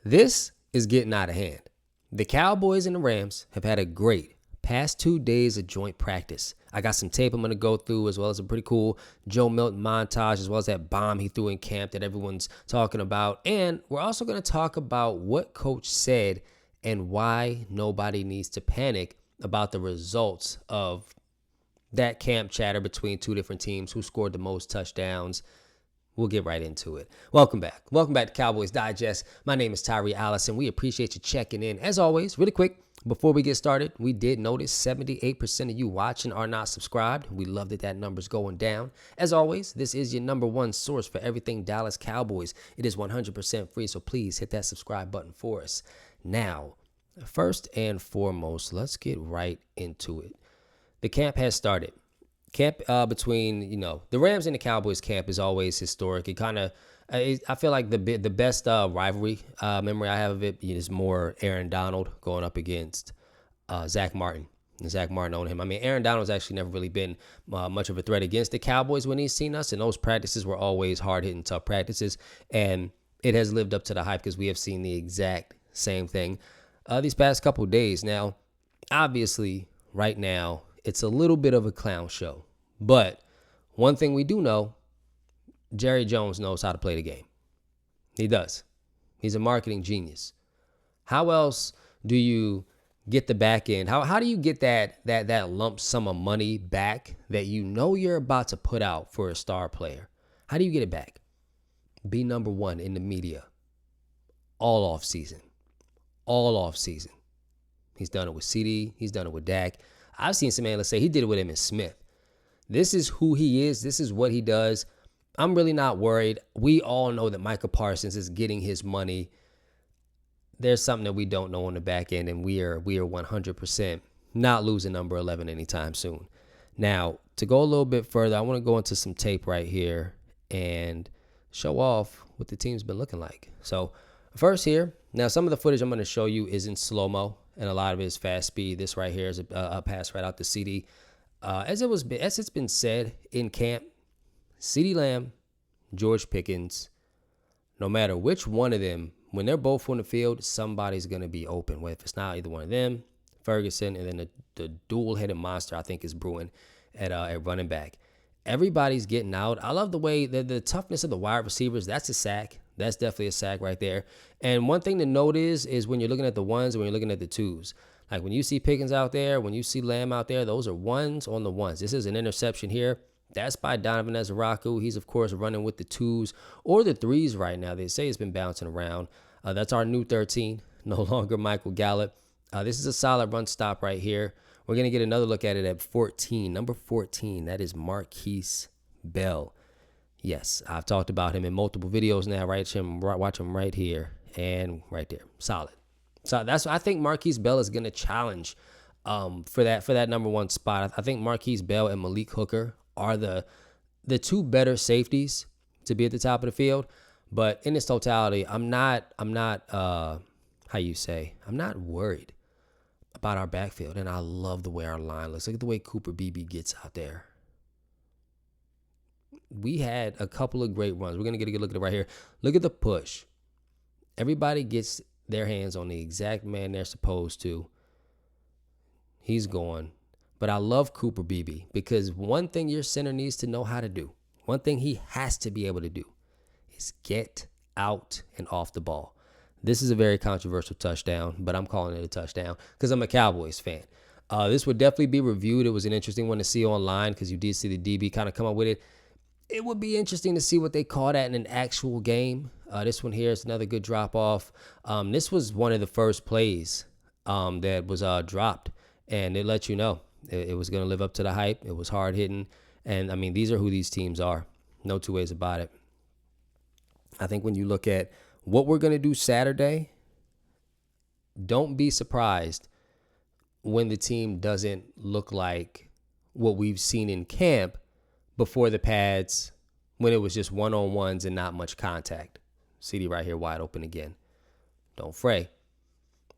This is getting out of hand. The Cowboys and the Rams have had a great past 2 days of joint practice. I got some tape I'm going to go through, as well as a pretty cool Joe Milton montage, as well as that bomb he threw in camp that everyone's talking about. And we're also going to talk about what coach said and why nobody needs to panic about the results of that camp chatter between two different teams, who scored the most touchdowns. We'll get right into it. Welcome back. Welcome back to Cowboys Digest. My name is Tyree Allison. We appreciate you checking in. As always, really quick, before we get started, we did notice 78% of you watching are not subscribed. We love that number's going down. As always, this is your number one source for everything Dallas Cowboys. It is 100% free, so please hit that subscribe button for us. Now, first and foremost, let's get right into it. The camp has started. Camp between, the Rams and the Cowboys camp is always historic. It kind of, I feel like the best rivalry memory I have of it is more Aaron Donald going up against Zach Martin. And Zach Martin owned him. I mean, Aaron Donald's actually never really been much of a threat against the Cowboys when he's seen us. And those practices were always hard-hitting, tough practices. And it has lived up to the hype because we have seen the exact same thing these past couple of days. Now, obviously, right now, it's a little bit of a clown show. But one thing we do know, Jerry Jones knows how to play the game. He does. He's a marketing genius. How else do you get the back end? How do you get that lump sum of money back that you know you're about to put out for a star player? How do you get it back? Be number one in the media all off season. All off season. He's done it with CeeDee. He's done it with Dak. I've seen some analysts say he did it with Emmitt Smith. This is who he is. This is what he does. I'm really not worried. We all know that Micah Parsons is getting his money. There's something that we don't know on the back end, and we are 100% not losing number 11 anytime soon. Now, to go a little bit further, I want to go into some tape right here and show off what the team's been looking like. So first here, now some of the footage I'm going to show you is in slow-mo, and a lot of it is fast speed. This right here is a pass right out to CeeDee. As it's been said in camp, CeeDee Lamb, George Pickens, no matter which one of them, when they're both on the field, somebody's going to be open. Well, if it's not either one of them, Ferguson, and then the dual-headed monster I think is brewing at running back. Everybody's getting out. I love the way the toughness of the wide receivers. That's a sack. That's definitely a sack right there. And one thing to note is when you're looking at the ones and when you're looking at the twos. Like when you see Pickens out there, when you see Lamb out there, those are ones on the ones. This is an interception here. That's by Donovan Ezaraku. He's, of course, running with the twos or the threes right now. They say it's been bouncing around. That's our new 13, no longer Michael Gallup. This is a solid run stop right here. We're going to get another look at it at 14. Number 14, that is Marquise Bell. Yes, I've talked about him in multiple videos now. Watch him right here and right there. Solid. So I think Marquise Bell is going to challenge for that number one spot. I think Marquise Bell and Malik Hooker are the two better safeties to be at the top of the field. But in its totality, I'm not worried about our backfield. And I love the way our line looks. Look at the way Cooper Beebe gets out there. We had a couple of great runs. We're going to get a good look at it right here. Look at the push. Everybody gets their hands on the exact man they're supposed to. He's gone. But I love Cooper Beebe because one thing your center needs to know how to do, one thing he has to be able to do is get out and off the ball. This is a very controversial touchdown, but I'm calling it a touchdown because I'm a Cowboys fan. This would definitely be reviewed. It was an interesting one to see online because you did see the DB kind of come up with it. It would be interesting to see what they call that in an actual game. This one here is another good drop-off. This was one of the first plays that was dropped, and it let you know it was going to live up to the hype. It was hard-hitting, and, I mean, these are who these teams are. No two ways about it. I think when you look at what we're going to do Saturday, don't be surprised when the team doesn't look like what we've seen in camp before the pads, when it was just one-on-ones and not much contact. CeeDee right here wide open again. Don't fray.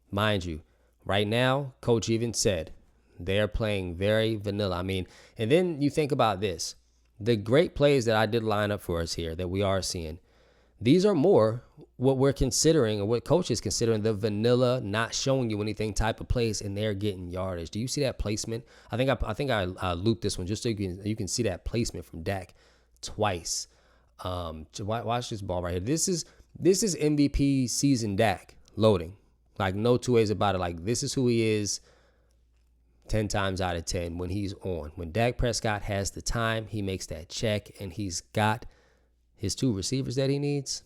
Mind you, right now, Coach even said they're playing very vanilla. I mean, and then you think about this. The great plays that I did line up for us here that we are seeing, These are more what we're considering, or what coach is considering, the vanilla, not showing you anything type of plays, and they're getting yardage. Do you see that placement? I think I looped this one just so you can see that placement from Dak twice. Watch this ball right here. This is MVP season Dak loading. Like, no two ways about it. Like, this is who he is 10 times out of 10 when he's on. When Dak Prescott has the time, he makes that check, and he's got his two receivers that he needs,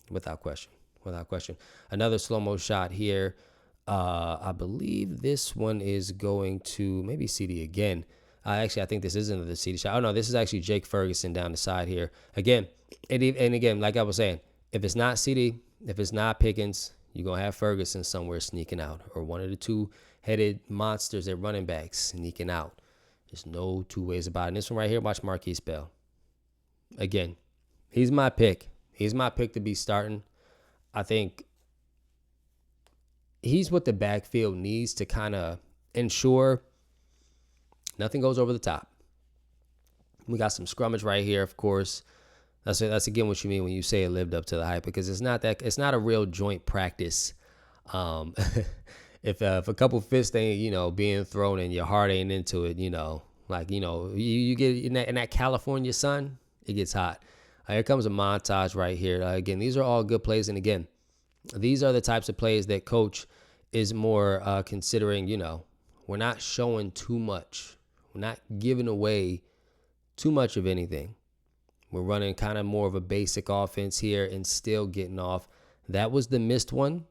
without question. Another slow-mo shot here. I believe this one is going to maybe CeeDee again. Actually, I think this isn't the CeeDee shot. Oh, no, this is actually Jake Ferguson down the side here. Again, and again, like I was saying, if it's not CeeDee, if it's not Pickens, you're going to have Ferguson somewhere sneaking out, or one of the two-headed monsters at running backs sneaking out. There's no two ways about it. And this one right here, watch Marquise Bell. Again, he's my pick. He's my pick to be starting. I think he's what the backfield needs to kind of ensure nothing goes over the top. We got some scrummage right here, of course. That's again what you mean when you say it lived up to the hype, because it's not a real joint practice. If a couple fists ain't being thrown and your heart ain't into it, you get in that California sun, it gets hot. Here comes a montage right here. Again, these are all good plays. And again, these are the types of plays that coach is more considering. We're not showing too much. We're not giving away too much of anything. We're running kind of more of a basic offense here and still getting off. That was the missed one.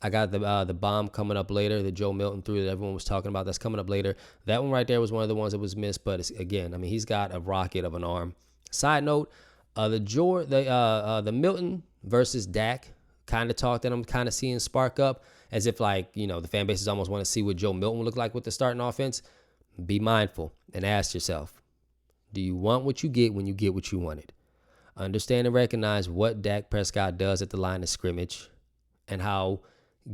I got the bomb coming up later, the Joe Milton threw that everyone was talking about. That's coming up later. That one right there was one of the ones that was missed. But again, he's got a rocket of an arm. Side note, the Milton versus Dak kind of talk that I'm kind of seeing spark up, as if the fan bases almost want to see what Joe Milton would look like with the starting offense. Be mindful and ask yourself, do you want what you get when you get what you wanted? Understand and recognize what Dak Prescott does at the line of scrimmage and how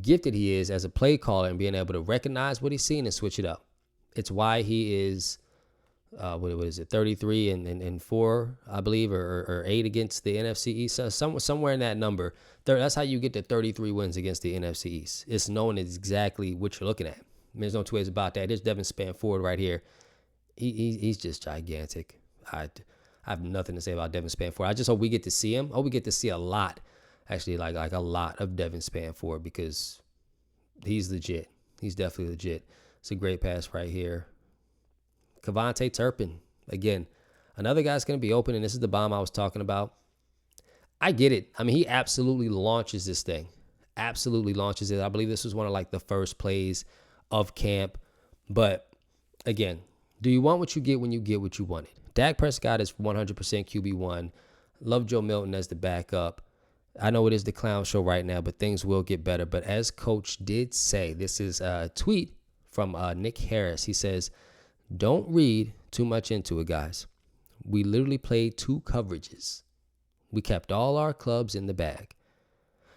gifted he is as a play caller and being able to recognize what he's seeing and switch it up. It's why he is 33 and 4, I believe, or 8 against the NFC East. Somewhere in that number. That's how you get to 33 wins against the NFC East. It's knowing exactly what you're looking at. There's no two ways about that. There's Devin Spanford right here. He's just gigantic. I have nothing to say about Devin Spanford. I just hope we get to see him. We get to see a lot, actually, like a lot of Devin Spanford, because he's legit. He's definitely legit. It's a great pass right here. Kevontae Turpin, again, another guy's going to be open, and this is the bomb I was talking about. I get it. He absolutely launches this thing. Absolutely launches it. I believe this was one of the first plays of camp. But again, do you want what you get when you get what you wanted? Dak Prescott is 100% QB1. Love Joe Milton as the backup. I know it is the clown show right now, but things will get better. But as Coach did say, this is a tweet from Nick Harris. He says, don't read too much into it, guys. We literally played 2 coverages. We kept all our clubs in the bag.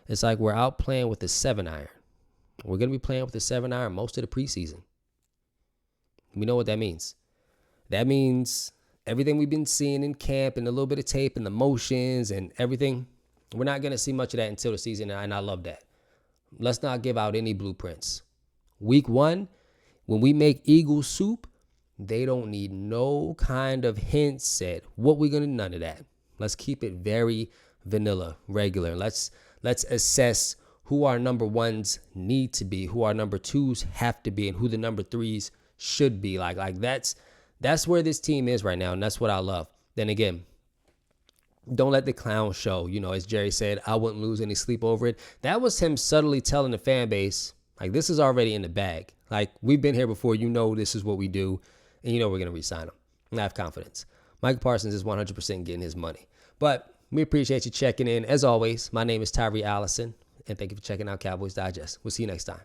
It's like we're out playing with a 7-iron. We're going to be playing with a 7-iron most of the preseason. We know what that means. That means everything we've been seeing in camp and a little bit of tape and the motions and everything, we're not going to see much of that until the season, and I love that. Let's not give out any blueprints. Week 1, when we make Eagle soup, they don't need no kind of hints at what we're going to, none of that. Let's keep it very vanilla, regular. Let's assess who our number 1s need to be, who our number 2s have to be, and who the number 3s should be. Like that's where this team is right now, and that's what I love. Then again, don't let the clown show, as Jerry said, I wouldn't lose any sleep over it. That was him subtly telling the fan base, this is already in the bag. We've been here before, this is what we do. And we're going to re-sign him. And I have confidence. Micah Parsons is 100% getting his money. But we appreciate you checking in. As always, my name is Tyree Allison, and thank you for checking out Cowboys Digest. We'll see you next time.